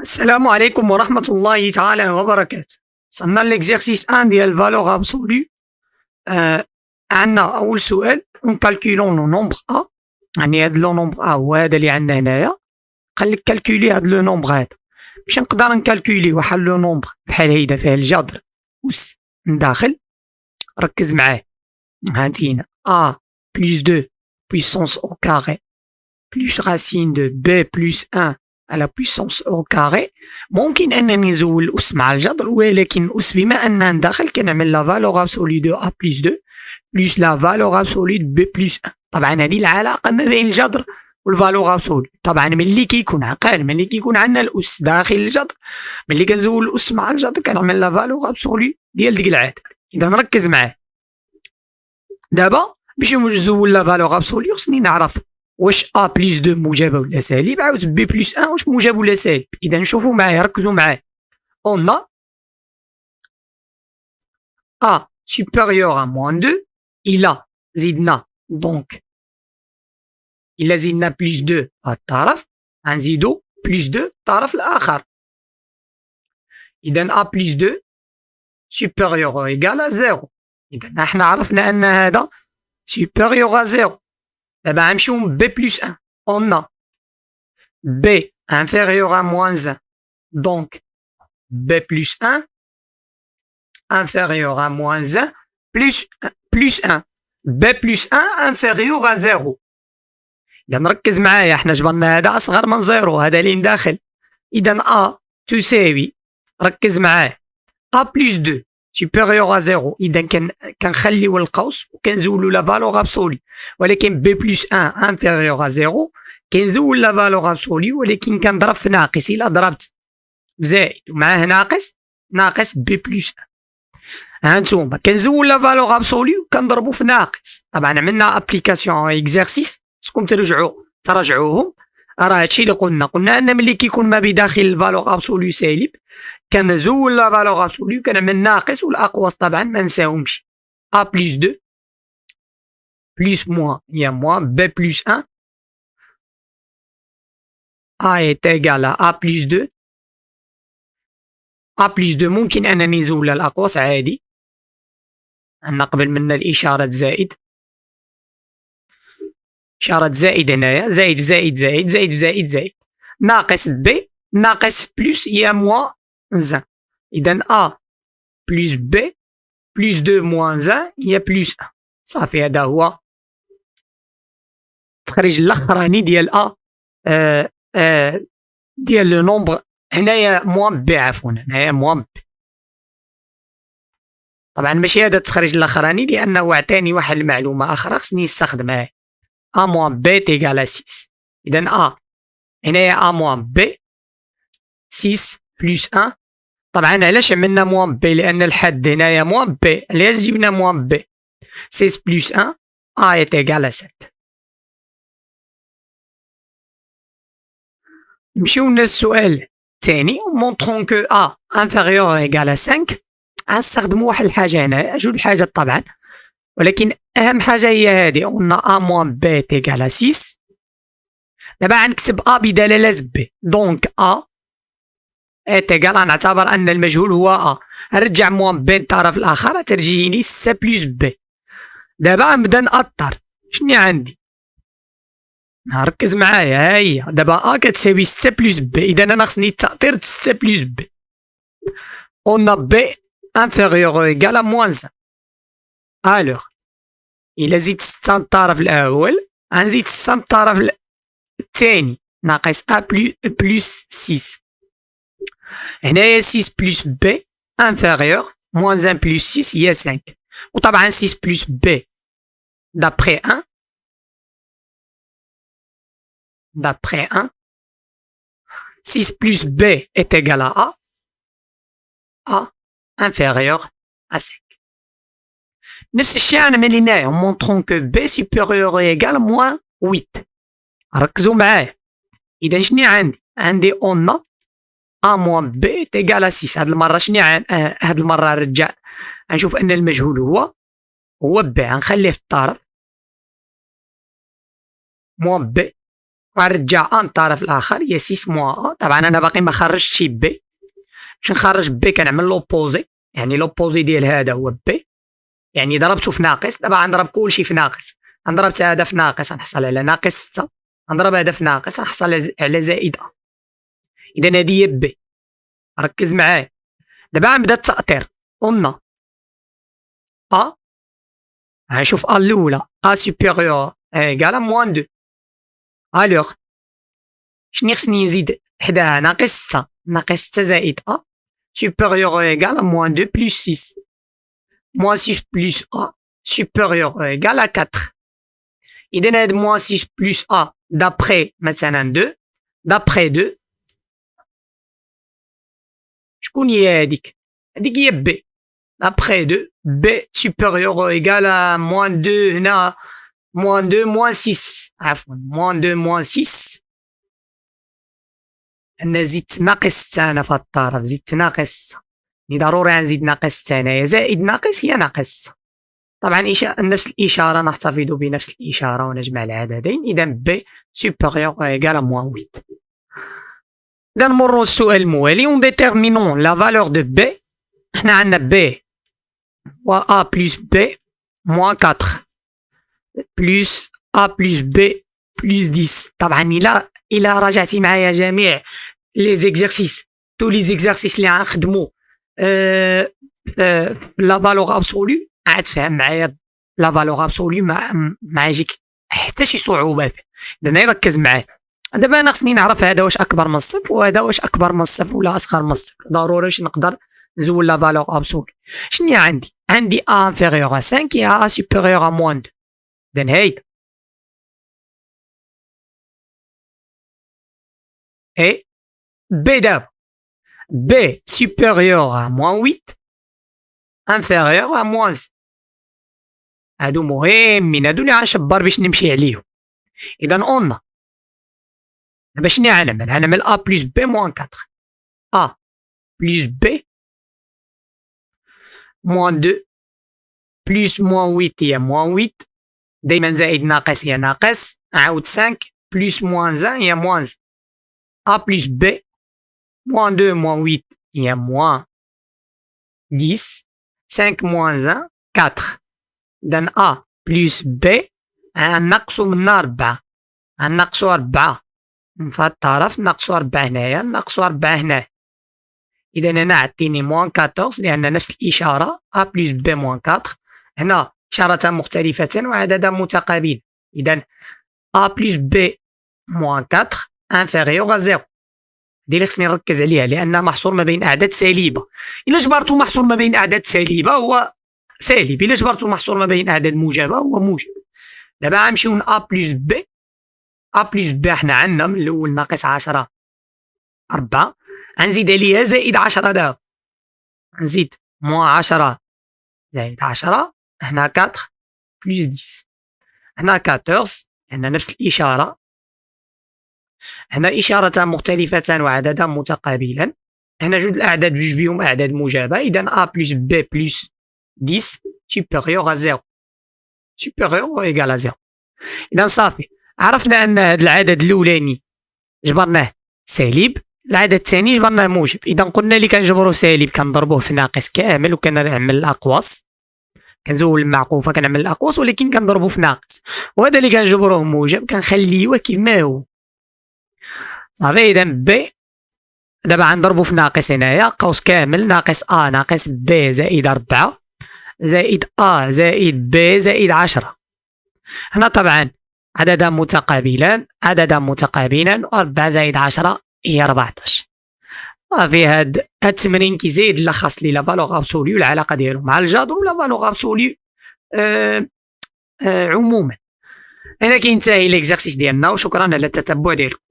السلام عليكم ورحمة الله تعالى وبركاته. وصلنا للإكزيرسيس 1 ديال الفالور ابسولو. عندنا أول سؤال نكالكيلون لو نومبر أ، يعني هاد لو نومبر أ هو هذا اللي عندنا هنايا. قال لك كالكولي هاد لو نومبر هذا. باش نقدر نكالكولي واحد لو نومبر بحال هيدا فيه الجذر أس من داخل، ركز معاه. هانتينا أ بلس 2 puissance au carré plus racine de b plus 1 à la puissance au carré. ممكن انني نزول الاس مع الجذر، ولكن الاس بما انها داخل كنعمل لا فالور ابسولي دو ا بلس 2 بلس لا فالور ابسولي دو بي بلس 1. طبعا هذه العلاقه ما بين الجذر والفالور ابسولي. طبعا ملي كيكون عقال، ملي كيكون عندنا الاس داخل الجذر، ملي كنزول الاس مع الجذر كنعمل لا فالور ابسولي ديال ديك العدد. اذا نركز معاه دابا. باش نزول لا فالور ابسولي خصني نعرف واش ا بلس 2 موجبه ولا سالب، عاود بي بلس 1 واش موجب ولا سالب. اذا نشوفوا معايا، ركزوا معايا. اون ا supérieur à moins 2 الى زدنا دونك الى زدنا بلس 2 على الطرف غنزيدو بلس 2 الطرف الاخر. اذا ا بلس 2 supérieur ou égal à 0. اذا احنا عرفنا ان هذا supérieur à 0. دابا غنمشيو ب بلس 1. on a b inférieur à moins 1 donc b plus 1 inférieur à moins 1 plus 1 b plus 1 inférieur à 0. إذا نركز معايا، احنا جبرنا هذا أصغر من 0، هذا اللي داخل. إذا a تساوي، ركز معايا، a plus 2 supérieur à 0. إذا كنخليو القوس وكنزولو لا فالور ابسولي، ولكن b plus 1 inférieur à 0 كنزول لا فالور ابسولي ولكن كنضرب في ناقص. إلا ضربت بزائد ومعاه ناقص بي بلس 1. هانتوما كنزول لا فالور ابسولي وكنضربو في ناقص. طبعا عملنا ابليكاسيون اكزرسيس خصكم تراجعوهم. راه هادشي اللي قلنا ان ملي كيكون ما بداخل الفالور ابسولي سالب كنزول لا فالور ابسولي وكنعمل ناقص، والاقواس طبعا ما نساهمش. ا بلس 2 بلس موان هي موان بي بلس 1 a est égal à a plus 2. a plus 2 ممكن أنني نزول الأقواس عادي، عندنا قبل منا الإشارة زائد، إشارة زائد هنايا، زائد في زائد زائد زائد في زائد زائد، ناقص بي ناقص بلس هي موان 1. إذا a بلس بي بلس 2 موان 1 هي بلس 1. صافي، هذا هو التخريج الأخراني ديال a ديال لو نومبر. هنايا موان بي، عفوا هنايا موان بي. طبعا ماشي هذا التخريج الاخراني لانه عطاني واحد المعلومه اخرى خصني نستخدمها. ا موان بي تيغال 6. اذا ا هنايا ا موان بي 6 بلس 1. طبعا علاش عملنا موان بي؟ لان الحد هنايا موان بي. علاش جبنا موان بي؟ 6 بلس 1 ا تيغال 7. نمشيو للسؤال الثاني. مونطرون كو ا انفيريور ايغال 5. غنستخدمو واحد الحاجه هنا، جوج الحاجات طبعا، ولكن اهم حاجه هي هذه. قلنا ا موان بي تيغال 6. دابا غنكتب ا بدلاله بي، دونك ا تيغال، غنعتبر ان المجهول هو ا، نرجع موان بي الطرف الاخر ترجيني 6 بلس بي. دابا غنبدا نأطر. شنو عندي؟ ركز معايا، ها هي دابا ا كتساوي 6 بلس بي. اذا انا خصني التأطير 6 بلس بي. قلنا بي inférieur ou égal à moins 1. alors إلا زيد 6 الطرف الأول غنزيد 6 الطرف الثاني ناقص أ بلس 6. هنايا 6 بلس بي inférieur moins 1 بلس 6 هي 5. وطبعا 6 بلس بي d'après 1 6 plus b est égal à a inférieur à 5. نفس الشيء غنعمل هنايا. montrons que b supérieur ou égal à moins 8. ركزوا معايا. إذا شنو عندي on a moins b est égal à 6. هاد المرة شنو هاد المرة نرجع غنشوف أن المجهول هو b، غنخليه في الطرف moins b ونرجع ان الطرف الاخر هي 6 موان ا. طبعا انا باقي ما خرجتش بي، باش نخرج بي كنعمل لوبوزي، يعني لوبوزي ديال هذا هو بي، يعني ضربته في ناقص. دابا غنضرب كلشي في ناقص، غنضرب هذا في ناقص غنحصل على ناقص 6، غنضرب هذا في ناقص غنحصل على زائد ا. اذا هذه هي بي، ركز معايا. دابا غنبدا التأطير. قلنا ا، غنشوف ا الاولى ا سوبيريور ايكال موان 2. الوغ شني خصني نزيد حداها؟ ناقص 6، ناقص 6 زائد ا سوبيريور ايكال موان 2 بلس 6. موان 6 بلس ا سوبيريور ايكال 4. إذا هاد موان 6 بلس ا دابخي مثلا 2، دابخي 2 شكون هي هاديك؟ هاديك هي بي. دابخي 2 بي سوبيريور ايكال موان 2. هنا موان 2 موان 6، عفوا موان 2 موان 6. أنا زدت ناقص 6 أنا في هاد الطرف، زدت ناقص 6، ضروري غنزيد ناقص 6 هنايا. زائد ناقص هي ناقص 6. طبعا نفس الإشارة، نحتفظ بنفس الإشارة ونجمع العددين. إذا بي سوبيريور ايكال موان 8. إذا نمرو للسؤال الموالي. اون ديتيرمينون لا فالور دو بي. حنا عندنا بي و ا بلس بي موان 4 بلس ا بلس بي بلس 10. طبعا إلا راجعتي معايا جميع لي زيكزارسيس، تو لي زيكزارسيس اللي غنخدمو في لا فالور ابسولو، عاد فهم معايا لا فالور ابسولو ما يجيك حتى شي صعوبه فيه. اذا ركز معايا. دابا انا خصني نعرف هذا واش اكبر من الصفر وهذا واش اكبر من الصفر ولا اصغر من الصفر. ضروري باش نقدر نزول لا فالور ابسولو. شنو عندي ا انفيريور ا 5 et ا سوبيريور ا موان 2. اذا هايدا اي بي. دابا بي سوبيريور ا موان 8 انفيريور ا موان 6. هادو مهمين، هادو اللي غنشبر باش نمشي عليهم. اذا قلنا دابا شنو غنعمل ا بلس بي موان 4. ا بلس بي موان 2 بلس موان 8 هي موان 8. دايما زائد ناقص هي ناقص. عاود 5 بلس موان 1 هي موان 1. ا بلس بي موان 2 موان 8 هي موان 10. 5 موان 1 4. إذا ا بلس بي غنقصو منها 4، غنقصو 4 في هاد الطرف، نقصو 4 هنايا، نقصو 4 هنا. إذا هنا عطيني موان 14 لأن نفس الإشارة ا بلس بي موان 4. هنا إشارتان مختلفتان وعددا متقابل. إذا ا بلس بي موان 4 انفيريور ا 0. هادي اللي خصني نركز عليها لأنها محصور ما بين أعداد سالبة. إلا جبرتو محصور ما بين أعداد سالبة هو سالب، إلا جبرتو محصور ما بين أعداد موجبة هو موجب. دابا غنمشيو ل ا بلس بي. ا بلس بي حنا عندنا من الأول ناقص 10 4، غنزيد عليها زائد 10 دابا، غنزيد موان 10 زائد 10. هنا 4 بلس 10. هنا 14 عندنا نفس الإشارة، هنا إشارتان مختلفتان وعددا متقابلا. هنا جوج الأعداد بجوج بهم أعداد موجبة. إذا ا بلس بي بلس 10 سوبيريور ا 0 سوبيريور ايكال ا 0. إذا صافي عرفنا أن هذا العدد الأولاني جبرناه سالب، العدد الثاني جبرناه موجب. إذا قلنا اللي كنجبروه سالب كنضربوه في ناقص كامل وكنعمل الأقواس، كنزول المعقوفة كنعمل الأقواس، ولكن كنضربو في ناقص. وهذا اللي كنجبروه موجب كنخليوه كيما هو. صافي. إذا بي دابا غنضربو في ناقص هنايا، قوس كامل ناقص ا ناقص بي زائد 4 زائد ا زائد بي زائد 10. هنا طبعا عددا متقابلان و 4 زائد 10 هي 14. صافي. هاد التمرين كيزيد يلخص لي لا فالور ابسوليو العلاقة ديالو مع الجذر ولا فالور ابسوليو عموما. هنا كينتهي ليكزارسيس ديالنا، وشكرا على التتبع ديالكم.